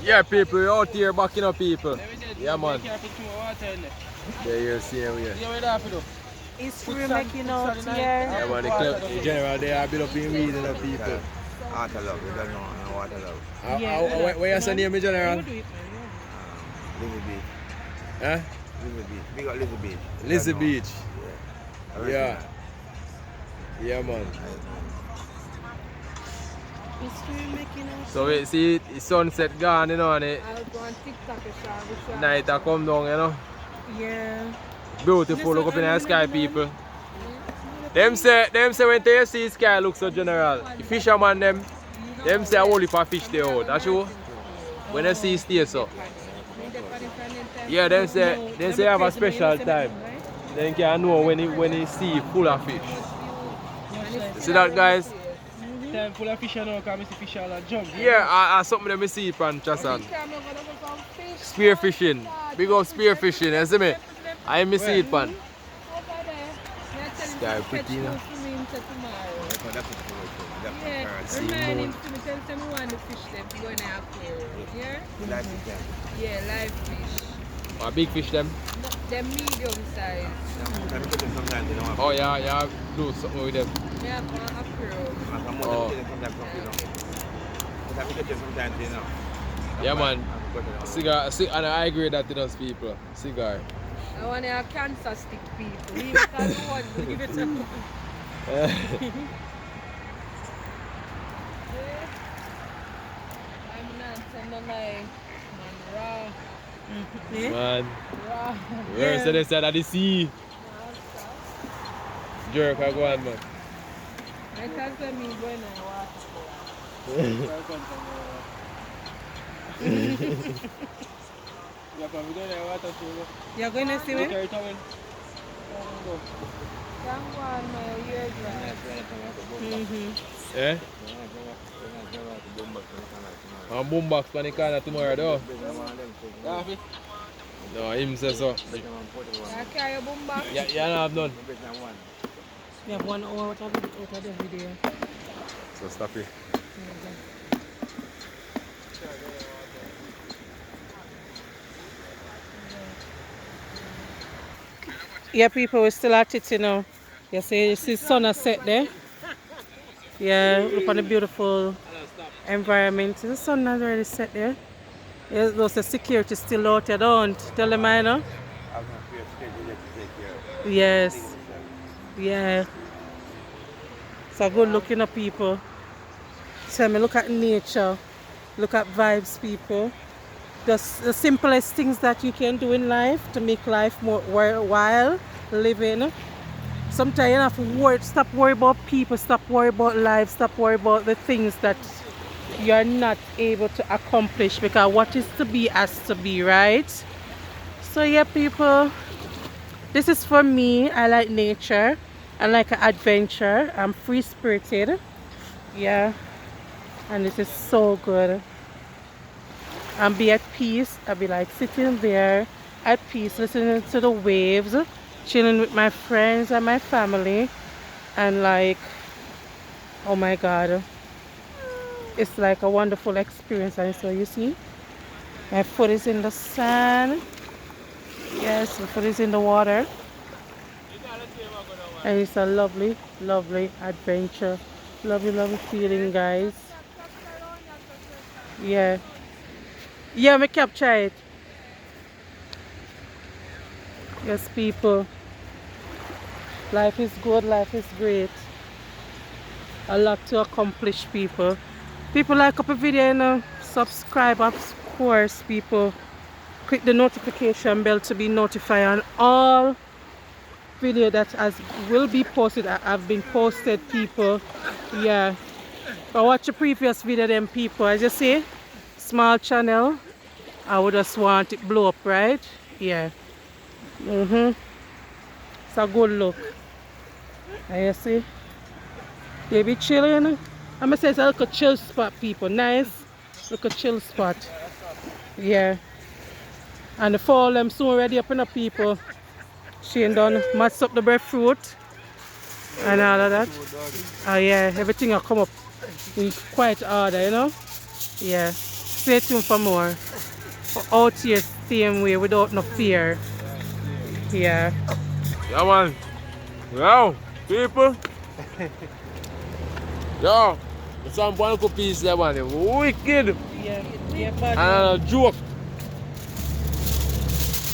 Yeah, people, we're out here backing up people. Yeah, man. There you see him here. It's free making out here. Yeah, man, the club, in general, they are built up in weed and people. Water love, we don't know water love. Where's your name in general? Lizzie Beach. Huh? Lizzie Beach. We got Lizzie Beach. Lizzie Beach. Yeah. Yeah. Yeah, man. It's free making out. So we see the sunset gone, you know, and the I'll go on TikTok and show. night a come down, you know. Yeah. Beautiful, look up in the sky, people. Them say when they see the sky look so general. The fisherman them say a whole heap of fish they out. That's true. When they see stay so. Yeah, them say have a special time. Then can know when they see full of fish. You see that, guys? Time full of fish now, because I see fish all a jump. Yeah, I something that me see from Chasan. Spear fishing. Big up spear fishing, you see me? I me see it, pan. Sky pretty, you know. Yeah, remind him to me, tell me want the fish them to go in the aquarium. Yeah? Yeah, live fish. A big fish them. No, they're medium size. Oh yeah, do something with them. Yeah, for aquarium. Oh. Yeah, man. Cigar, and I agree that to those people. Cigar. I want a cancer stick people. Leave it alone. Leave it alone. I'm not sending my raw. Man. Raw. Where's the side of the sea? Jerk, I go on, man. I can't tell me when I You're going to see me? Can't go on my ear dry. Eh? I'm boombox for the corner tomorrow, though. No, him says so. You carry a boom box? Yeah, you don't have none. We have 1 hour out of the video. So stop it. Yeah, people, we're still at it, you know. You see the sun has set there. Yeah, look on the beautiful environment. The sun has already set there. Yeah, those the security still out there, don't tell them, I know. Yes. Yeah. So good looking at people. Tell me, look at nature. Look at vibes, people. Just the simplest things that you can do in life to make life more worthwhile living. Sometimes you have to stop worrying about people, stop worrying about life, stop worrying about the things that you're not able to accomplish, because what is to be has to be, right? So yeah, people, this is for me. I like nature. I like an adventure. I'm free-spirited. Yeah. And this is so good. And be at peace. I'll be like sitting there at peace, listening to the waves, chilling with my friends and my family, and like, oh my god, it's like a wonderful experience. And so you see, my foot is in the sand. Yes, my foot is in the water, and it's a lovely, lovely adventure. Lovely, lovely feeling, guys. Yeah. Yeah, me capture it. Yes, people. Life is good, life is great. A lot to accomplish, people. People, like up a video, you know, subscribe, of course, people. Click the notification bell to be notified on all video that will be posted, have been posted, people. Yeah. But watch the previous video, them people. As you see, small channel. I would just want it blow up, right? Yeah. It's a good look. And you see? They be chilling. I'm gonna say it's a little chill spot, people. Nice. Little chill spot. Yeah. And the fall them soon ready up in the people. Shane done match up the breadfruit and all of that. Oh yeah, everything will come up in quite order, you know? Yeah. Stay tuned for more. For out here, same way, without no fear. Yeah. Yeah, man. Yo, people. Yo, there's some one piece there, man. Wicked. Yeah, yeah, bad. And a joke.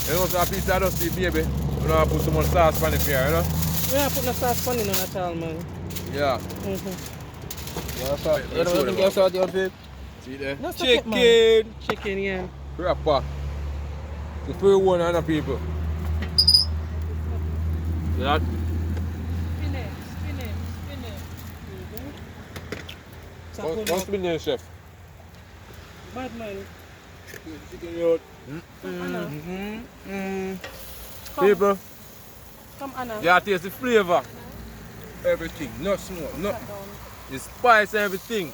You know, so a piece of dusty, baby. You know, I put some more sauce on it here, you know? We don't put no sauce on it at all, man. Yeah. You get salt your babe? See there? That's Chicken. okay, man. Chicken, yeah. Proper. The free one and the people. See that? What's spinach, chef? Bad man. Chicken out. Anna. People, Come, Anna. you taste the flavor. Everything. Not small. Not the spice and everything.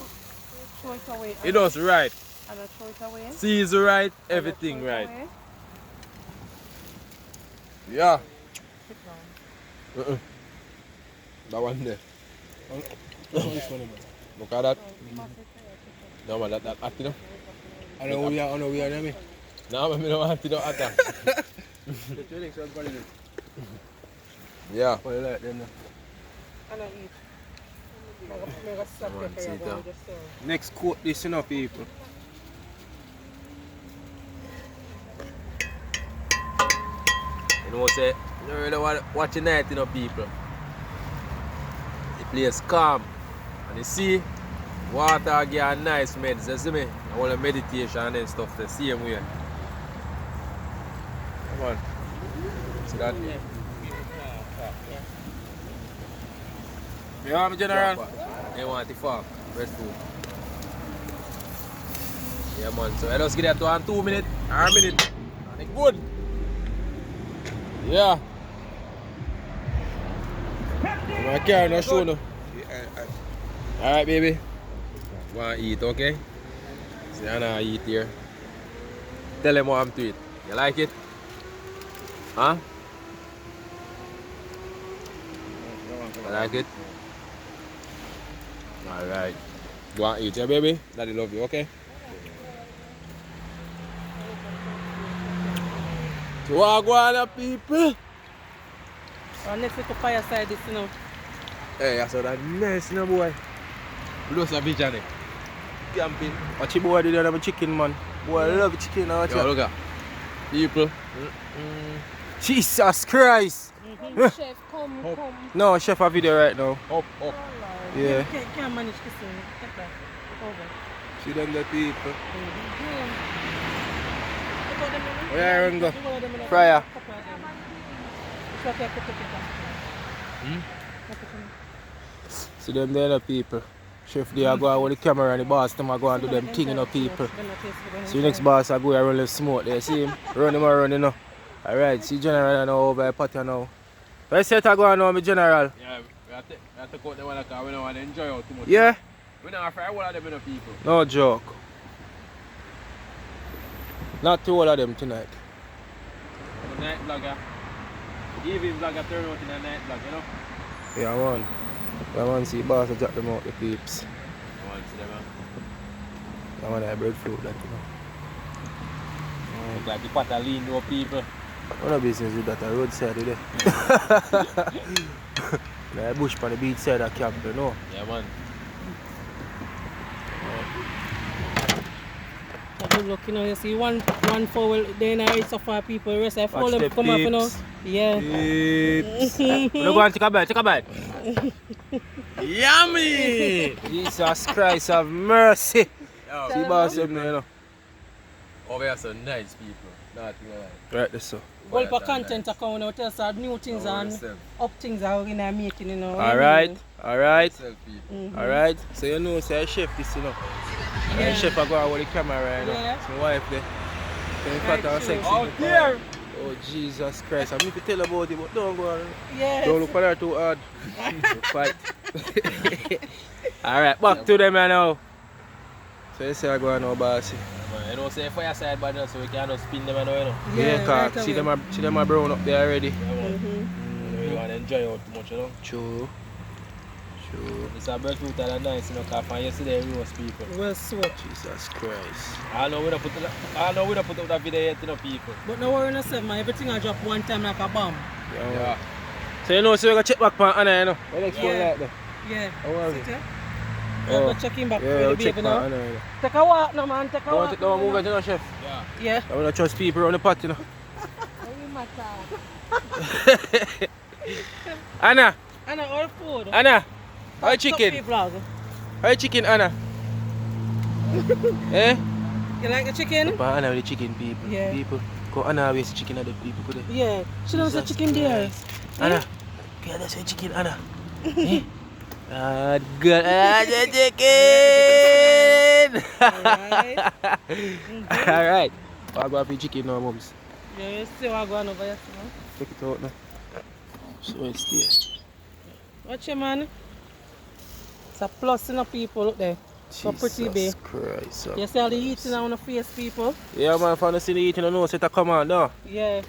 Throw it away. It does right. Anna, throw it away. Season right. Everything Throw it right. away. Yeah. Sit down. That one there. This one, man. Look at that. No man, that hot, you know? I know we are there, me. No man, I don't want it hot. Yeah. What you like then? Anna, eat. Mega slap Come on, pepper, sit you go down. and just serve. Next coat this, you know, people. You know, say, you really want watch the night, you know, people. The place calm. And you see, water get nice meds, you see me? I want a meditation and stuff the same way. Come on. See that? You want me, General? They want the fuck, red food. Yeah man, so I just get that to 2 minutes, or a minute. And it good. Yeah. My car not show no. Alright baby. Want to eat, okay? See Anna eat here. Tell them what I'm to eat. You like it? Huh? You like it? Alright. Go and eat, yeah, baby? Daddy love you, okay? So what go on, people? Next to the fireside, this, you know. Hey, I saw that nice, you know, boy. Blows a vision, eh? Camping. Watch your boy, they don't have a chicken, man. Boy, I love chicken, now watch Yo, out. look at. People. Jesus Christ! Chef, come. No, chef a video right now. Up. Yeah. Can't manage this thing. Take that. Take over. See them the people. Where are you going? Fryer. See them there the people. Chef they are going with the camera and the boss them are going to do them thing, you know, people. See the next boss I go and roll the smoke there. See him? Run him around, you know. Alright, see General now over at Patio now. Where set I go on now, my General? Yeah, we have to take out the one because we don't want to enjoy it too much. Yeah? We don't afraid all of them, you know, people. No joke. Not to all of them tonight. The night vlogger. The evening vlogger turn out in a night vlog, you know? Yeah, man. I want to see boss jack them out the peeps. I want to see them, man. I want that breadfruit, that, you know. Look like the pot of lean though, people. What a business with that, a roadside today. Like a bush on the beach side of camp, you know. Yeah, man. Good luck, you know, you see one fowl, then I eat so far people, rest I fowl Watch them the come off, you know. peeps. Yeah. Peeps. We're going to take a bite, take a bite. Yummy! Jesus Christ have mercy. Yo, See boss them there, you know. over here some nice people. Nothing like Right there, so. Well, for content account, now tell us our new things and up things are in our making, you know. Alright, alright, Self people. alright. So you know, say chef this, you know. Yeah. Chef I go out with the camera right now. Yeah. So wife there. So in fact I'm sexy. Out there! Oh Jesus Christ, I mean to tell about it, but don't go on. Yes. Don't look for her too hard. Fight. Alright, back to them now. So you say I go on now, bossy. Man, you know, say fireside bad enough so we can just spin them and all, you know. Yeah, right cause see away. them are brown up there already. Yeah, man. We don't want to enjoy it too much, you know. True. True. It's a breadfruit and nice, you know, because from yesterday we was people. Well sweet. Jesus Christ. I know we don't put up that video yet, you know, people. But no worry, no seven, man. Everything I drop one time like a bomb. Yeah. So you know, so we gotta check back on Anna, you know. What next one Yeah. like that? Yeah. How are we? Sit here. Oh. Go check him back Yeah, for we'll the check baby on now. Anna, you know. Take a walk now, man. Take a walk. Don't move it, you know, chef. Yeah. Yeah. I wanna trust people around the pot, you know. Anna! Anna, all food. Anna! How Stop chicken? the vlog. How chicken, Anna? Eh? You like the chicken? But Anna with the chicken, people. Yeah. People. Go Anna waste chicken at the people, could they? Yeah. She knows the Jesus chicken there. Christ. Anna, okay, that's the chicken, Anna. Eh? Ah, good. Ah, the chicken! Alright. Alright. I'll go for chicken now, mums. Yeah, you see what going over here, man. Take it out now. So it's there. Watch your man. It's a plus in the people up there. So pretty, babe. Jesus Christ. You see all the eating on the face, people? Yeah, man, if I don't see the eating, I know it's a command, no? Yeah.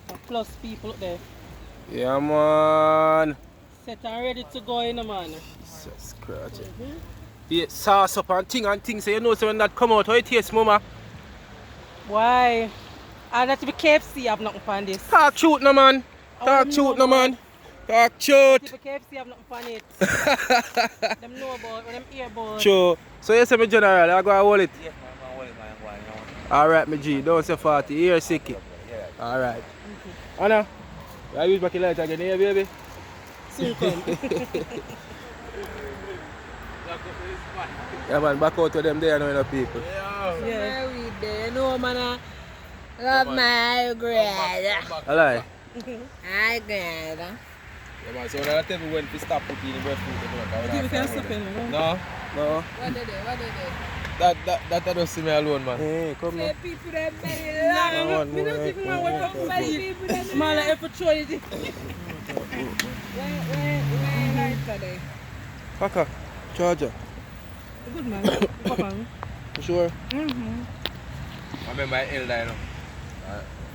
A plus people up there. Yeah, man. Set and ready to go in, man. Jesus Christ. The sauce up and thing, so you know, so when that come out, how it tastes, mama? Why? I have to be KFC, have nothing on this. Talk truth, no, man. Talk know, truth, no, man. man. Talk truth. If KFC, have nothing on it. Them know about, them hear about. Sure. So you say me general, I go and hold it? Yes, man, I'm going to Alright, my G, don't say 40, you're sick. Alright. Anna, I use back your light again here, baby. Soon come. Yeah, man, back out to them there, no people. Yeah. No man, I love my grade. Alright. I grade. Yeah, man, so when I tell me when to stop putting the breadfruit, You can stop in, man. No, No. What did they? What did they? that I don't see me alone, man. Hey, come Say now. people that very Come long. on, We don't move even it, want move to it, talk move about it. it. Man, like, if you try it. Where lights are they? Kaka, charger. Good man. Papa. You sure? Mm-hmm. I remember I L you know.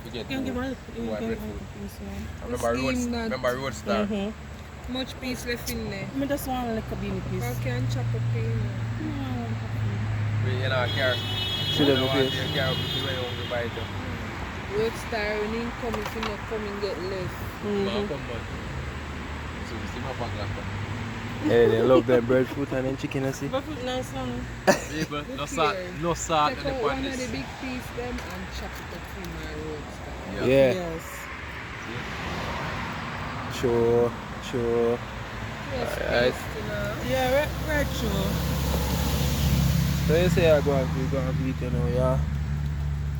You get You can give to her. white breadfruit. I remember Steam that. road star. Mm-hmm. Much piece left in there. I just want like a beanie piece. How can chop up in? We in our car. See them You up want here. your car, we went home to buy it. Road star running come if you not come and get left. Come on. So we see my back like Hey, they love them breadfruit and then chicken and see. But it's nice one. People, no Look salt, here. no salt Take in out the one pan of the this. big piece them and chop it up in my road star. Yeah. Yes. Sure, sure. Yes, Alright. paste, you know. Yeah, right sure. So you say I go and eat, you know, yeah?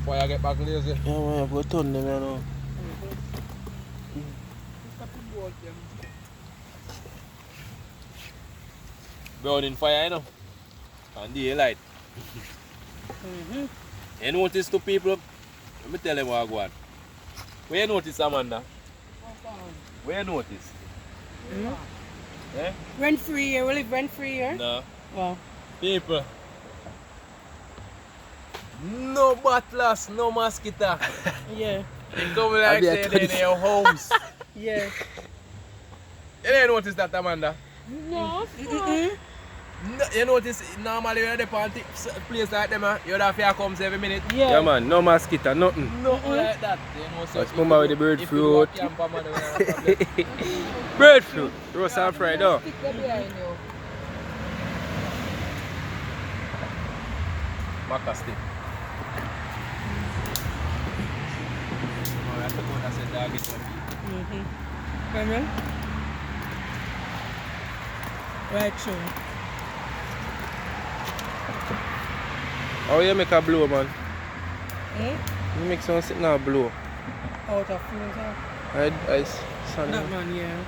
Why I get back lazy? Yeah, man, I've got ton them, you know. Burning fire, you know. And daylight. You notice two people? Let me tell them what I go on. Where you notice, Amanda? Where you notice? Eh? Rent free here. We live rent free here. No. Wow. People. No butlers, no mosquito. Yeah. They come like be a say they're in your homes. Yeah. You didn't notice that, Amanda? No, Mm-mm. No, you notice normally when you're at a place like them, you have to come every minute. Yeah. Yeah, man, no mosquito, nothing. Nothing like that. You know, so That's if mama you with the go- bird if you go fruit. camp, man, we have a problem. Breadfruit, roast and fried, though. stick them behind you. Maca stick. Oh, I forgot I said dog is one. Mm-hmm. Cameron? Right, true. How you make a blow, man? Hmm? You make something now blow. Out of freezer. I sun. That man, yeah.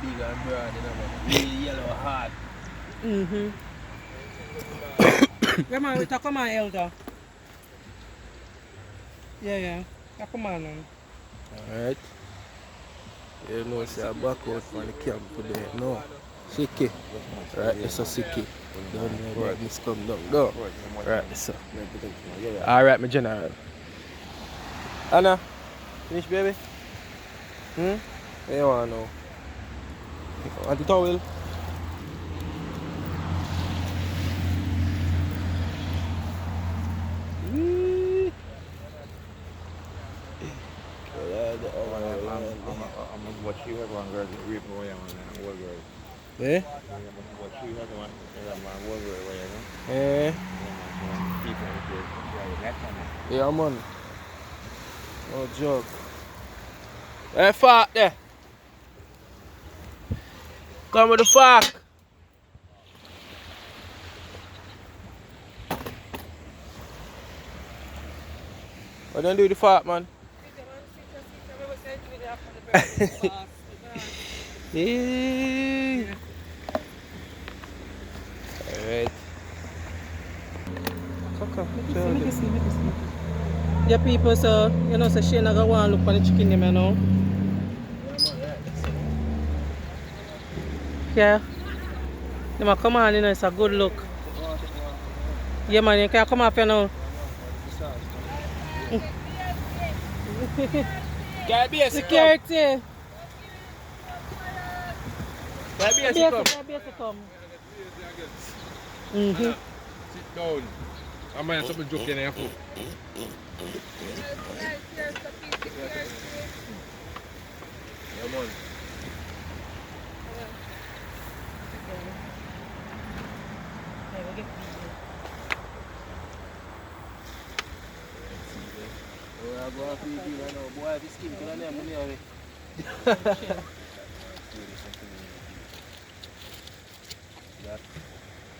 Big and broad, you know, man. Really yellow hard. Mm-hmm. Come on, talk on my elder. Yeah. Talk on my man. Alright. You know, say I back out from the camp today. No. Sicky. Right, it's a sicky. Don't know about this come down. Go. Right, so. Alright, my general. Anna, finish, baby? What you want now? Want the towel? I'm gonna watch you have one girl rip away on that old girl. Eh? I'm gonna watch you have one old girl away, you know? Eh? People in the Yeah, man. No joke. Hey, fuck there. Come with the fuck. What don't do with the fuck, man? Yeah. Alright. Yeah, people, so you know, so she not gonna want to look for the chicken, them, you know. Yeah. They might come on, you know, it's a good look. Yeah, man, you can come up, you know. Get basic. Security. Get basic. Come. Mm-hmm. Sit down. I'm going to something joke in your foot. Yeah, man.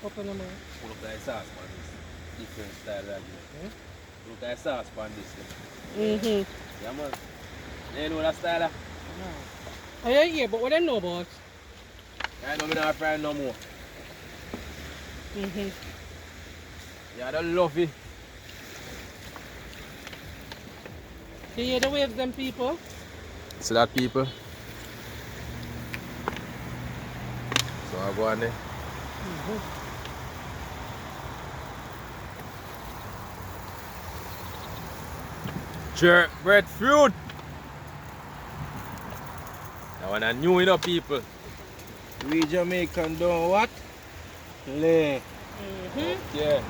Open them up. Look like sauce on this. Different style of it. Look like sauce on this. Mm-hmm. Yeah, man. You know that style? Oh, yeah, yeah, but what I know about? I know me not friend no more. Mm-hmm. Yeah, I don't love it. You hear the waves, them people? See that, people? So I go on there. Jerk breadfruit. That one I new enough, people. We Jamaican don't what? Lay. Yeah.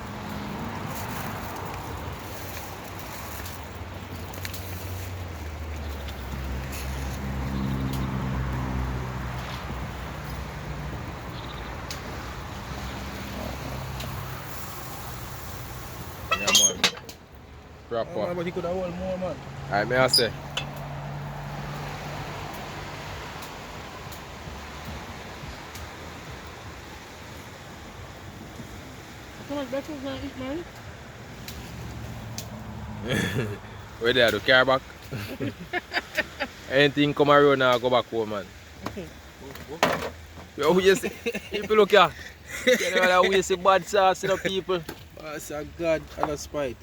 Yeah, man. Proper. But he could have hold more, man. Alright, may I say? How much breakfast gonna eat, man? Where they are, the car back? Anything come around now, go back home, man. Yo, you see, people look here. You know, we see bad sauce, you know, people. That's a God and a spite.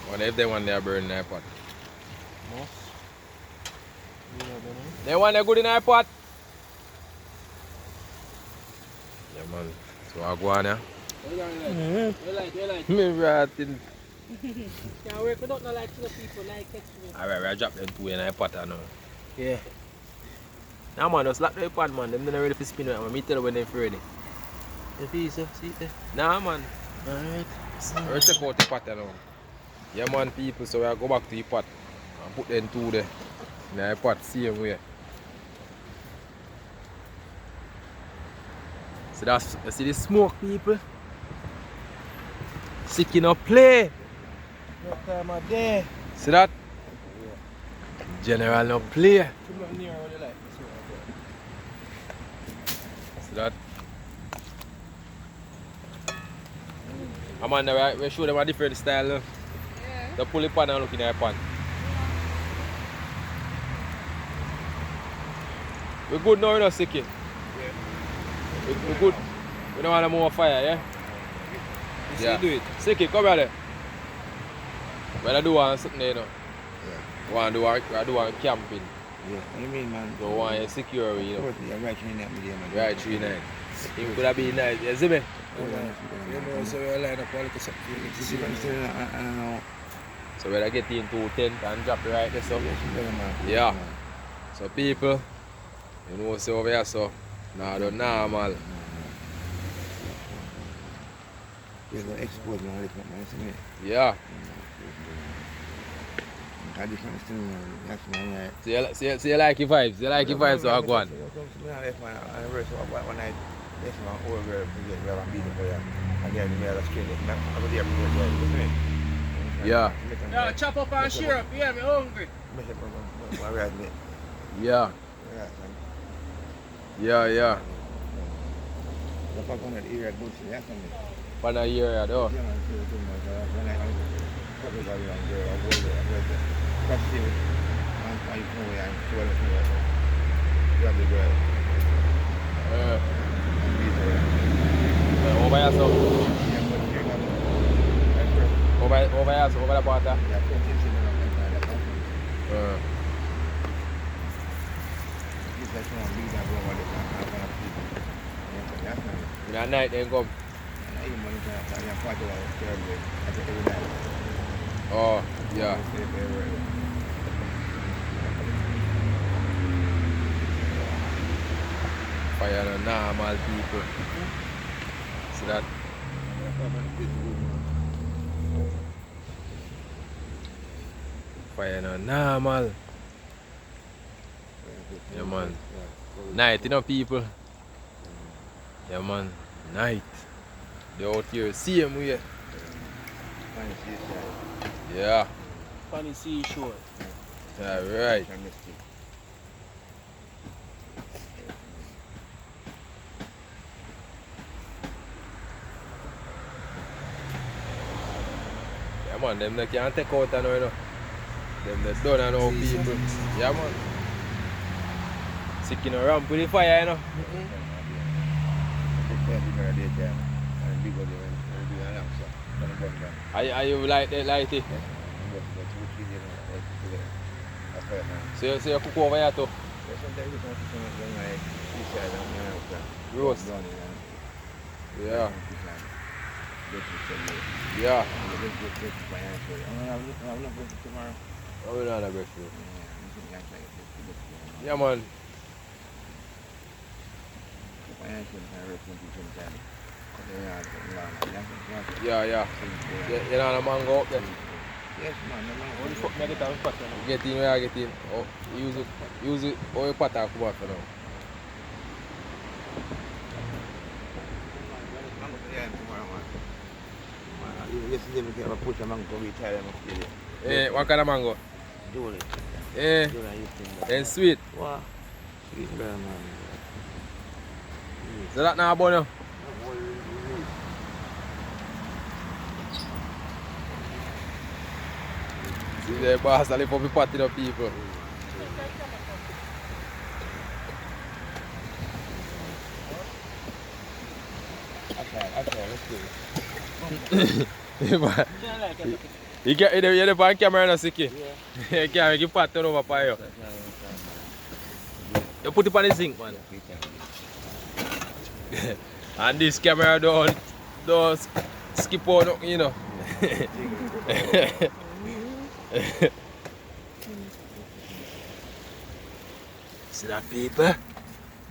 Wonder if they want their burn in their pot. They want their good in their pot. Yeah, man. So I go on here. Me rotting. Can't work without no like to the people, like it. Alright, I drop them two in their pot now. Yeah. Now, man, just lock the pot, man. Them not ready for spin it. Me tell you when they're ready. The piece, see it there? Nah, man. Alright. We'll check out the pot now. Yeah, man, people. So we'll go back to the pot and put them two there. In the pot, same way. So that's, you see the smoke, people? Sick in a play. No time of day. See that? General no play. Come up near what you like. See that? I'm on the right, we show them a different style. Yeah. They pull the pan and look in their pan. We good now, you know, Sicky? Yeah. We good. We don't want more fire, yeah? You see, do it. Sicky, come here. When I do one something there, you know. Yeah. Want to do one camping. Yeah, you mean, man? Don't want you secure, you know. Yeah, right 39 million, man. Right, 3-9. It could have been nice, you see me? You know, so we line up all the something. I don't know. So we'll get in 210 and drop it right there, so. Yes, man. Yeah. So people, you know, so over here, so, now the normal. There's no export now, man. See me? Yeah. I just understand, man. That's man, right. So you like your vibes? You like your vibes, so I go on. I reverse one night. Yes, man. Over there, we have a meeting for you. And then we have a screen. I go there for you. Yeah. Yeah, chop up and share up. Yeah, me hungry. Yeah. Yeah. The fuck on that area good to that something. For a year, though. Yeah, man, too much. When I couple of young girl, I was there. That's it. I'm going and 12 years old. Grab the girl. Over here, so. Yeah, but you got it. Over here, so over the border. Yeah, 20 It's like someone leave that room while they can't have one of people. Yeah, that's not it. In the night, then come. And even when it's not, I'm quite a lot of terrible. I think every night. Oh, yeah. Fire the normal people. See that? Fire the normal. Yeah, man. Night, you know, people. Yeah, man. Night. They out here, same way. Yeah. Funny seashore. Yeah, right. Yeah, man, them they can't take out now, you know. Them they done and now people. Yeah, man. Sick in a ramp with the fire, you know. Are you like that lighty? So you cook over here too? Roast. Yeah. Yeah. Oh, we don't have breakfast. Yeah, man. Yeah. You know the mango up there? Yes, man. What the fuck me get that pot? Get in where I get in. Oh, use it. Oh, your pot will come out for now. Yesterday we came and push a mango to retire them up Eh, what kind of mango? Julie. Eh, and sweet. Wow. Sweet girl, man. So that now about you? See the boss, I live up the party of people. You get the on camera now, Siki. Yeah. You can't make it part turn over for you. You put it on the zinc, man. And this camera don't skip on nothing, you know. See that, people?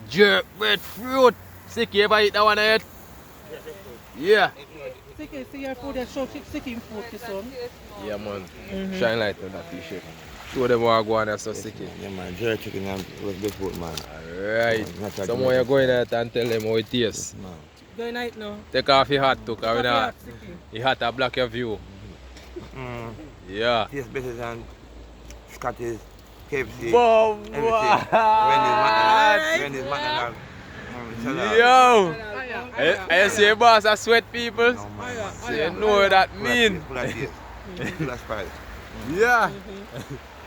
Jerk bread fruit. Siki, ever eat that one yet? Yeah. Sicky, see your food, they show Sicky food, this one. Yeah, man. Shine light on that t-shirt. Two of them are going there, so Siki. Yeah, man. Jerry chicken and with good food, man. Alright. Someone you go in there and tell them how it tastes. Man. Going night now. Take off your hat too, because Sicky. your hat will block your view. Yeah. Tastes better than Scotty's, KFC, Boom! everything. Wendy's McDonald's. Yo! I see a boss, I sweat people. No, man. So you know what that mean. Full of taste. Full of spice. Yeah.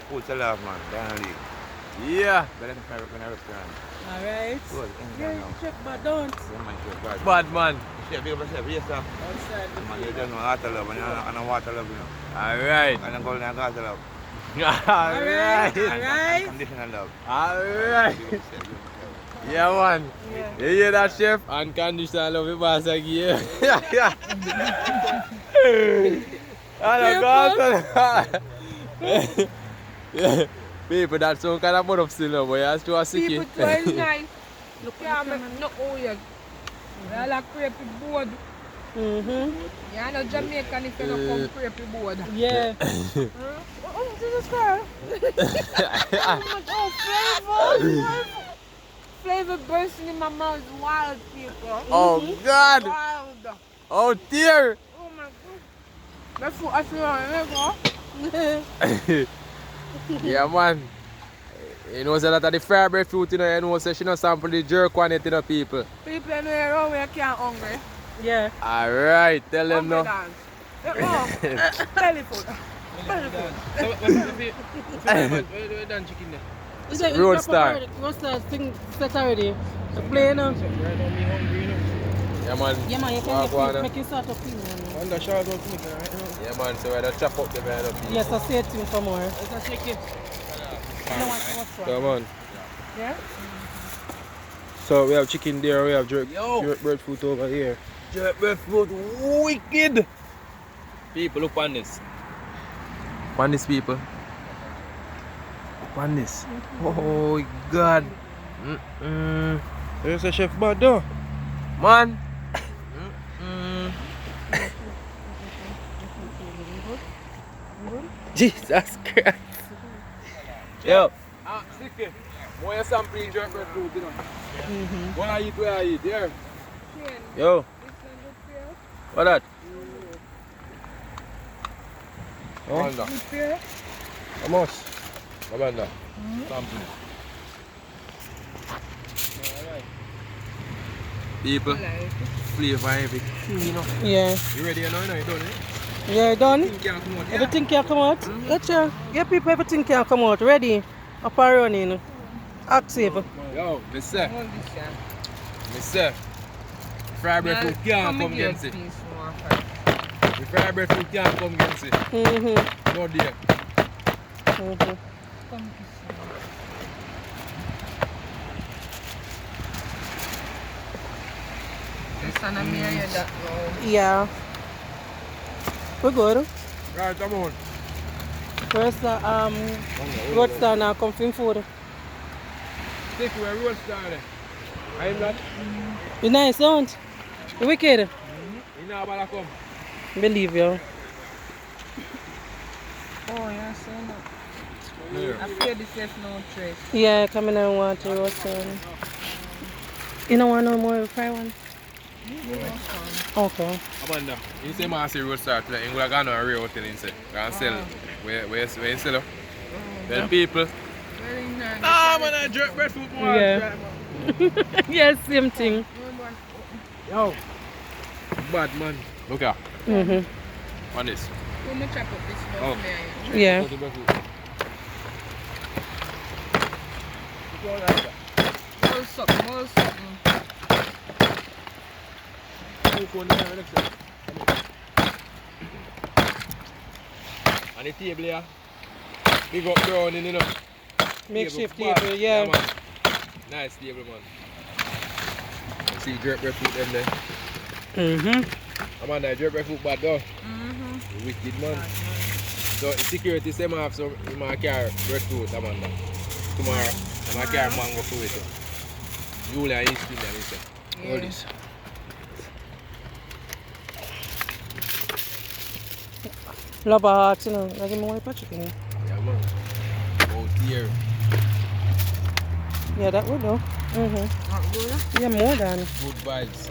Food to love, man. Definitely. Yeah. Better than when I restaurant. Alright. Good. Yeah, check, but don't. Yeah, man. Sure. Bad. Bad man. Chef, big up yourself. Yes, sir. Outside. Man, you don't know water love and water love, you know. Alright. And I'm going to water love. Alright. Alright? Unconditional love. Alright. Yeah, man. You hear that, chef? Unconditional love, your boss again. Yeah. Yeah. People, that's some kind of butt up still, but you have to sick People it. too is nice. Look at me, no oil. I like crepey board. Mm-hmm. Yeah, no Jamaican if you don't come crepey board. Yeah. Oh, Jesus Christ. Oh, flavor. Flavor bursting in my mouth. Wild, people. Oh, God. Wild. Oh, dear. Oh, my God. That's what I feel. Yeah, man. You know, say that of the fried breadfruit, you know, you know, say she don't sample the jerk on it, you know, people. People in here around where can't hungry. Yeah. Alright, tell them Hungry now. dance. Oh, belly food. Belly food. Road Star. Road Star thing set already. The play now. Yeah, man. Yeah, man, you Walk on, can make it start up in. Yeah, man, so we're going to chop up the man up here. Yes, I say it to you for more. Come on. Yeah? So we have chicken there, we have jerk breadfruit over here. Jerk breadfruit, wicked. People, look on this. On this, people. Look on this. Oh, God. There's a chef bad though. Man. Jesus Christ. Yo. Sticky. More you sample jerk breadfruit, you know. When I eat, where I eat, yeah. Yo, what that? Come on, now. Vamos. Come on, now. Sample. People, flavor everything, you know. Yeah. You ready now? You done, eh? Yeah, done. Everything can come out, yeah? Everything can come out. Gotcha. Yeah, people, everything can come out. Ready? Up and running. Active. Yo, me say, fried breadfruit can't come against it. The fried breadfruit can't come against it. Mm-hmm. No dear. Mm-hmm. Yeah. We're good. Right, come on. Where's the Road Star now? Comfy food. Stick where road started. I'm not. You nice, don't you? Wicked. You know about to come. Believe you. Oh, yeah, so no. Here. I feel the safe no trace. Yeah, come in and want to roast one. You don't want no more fry one? Okay. Amanda, you say man say road start today. You go to a real hotel and say, go and sell. Where you sell it? Tell people. Very nice. Ah, man, I jerk breadfruit more. Yeah. Yes, same thing. Yo. Bad man. Look here. Mm-hmm. On this. Too much chop up this stuff, Oh. man. Yeah. More something, more something. On the table here. Big up browning, you know. Makeshift Table. table, yeah. Man. Nice table, man. You see jerk breadfruit them there. Mm-hmm. Amanda, jerk breadfruit bad though. Mm-hmm. Wicked man. So security say I have some in my car breadfruit, Amanda. Tomorrow, in my car mango fruit. Julia is in there, listen. Yeah. All this. Love a heart, you know. I give me one for chicken. Yeah, man. Oh dear. Yeah, that would do. Mm-hmm. Not good. Yeah, more than. Good vibes.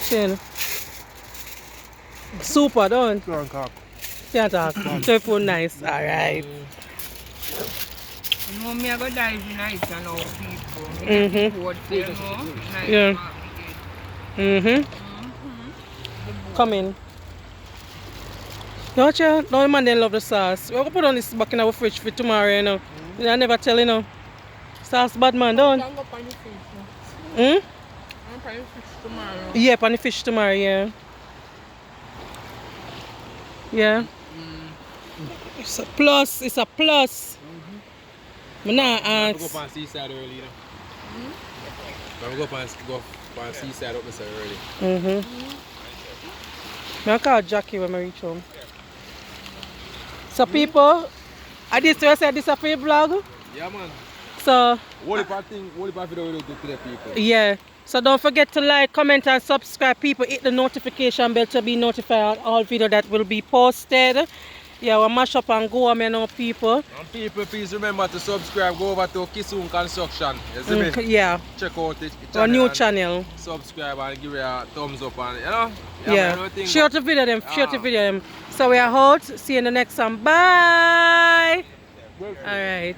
Chin. Super, don't? Turn cock. Can't talk. Telephone nice. Alright. You know, me I go dive in it and all people. Mhm. What you know? Nice. Yeah. market. Mm-hmm. Come in. Don't you? No man they love the sauce. We're gonna put on this back in our fridge for tomorrow, you know. I never tell you know. Sauce bad man, don't? Don't go on the fish. Hmm? I'm going to fish tomorrow. Yeah, on the fish tomorrow, yeah. Yeah. It's a plus. It's a plus. Me nah I go ask. up on seaside early, you know. I go up on seaside up there early. I call Jackie when I reach home. So people, I just say this a free vlog. Yeah, man. So What if I video we do to the people? yeah. So don't forget to like, comment and subscribe. People, hit the notification bell to be notified on all videos that will be posted. Yeah, we'll mash up and go, I know people. And people, please remember to subscribe. Go over to Kisoon Construction. You see me? Yeah, Check out it. our new channel. Subscribe and give it a thumbs up and you know. Yeah, man, everything share go- the video them, share the video them. So we are out. See you in the next one. Bye. All right.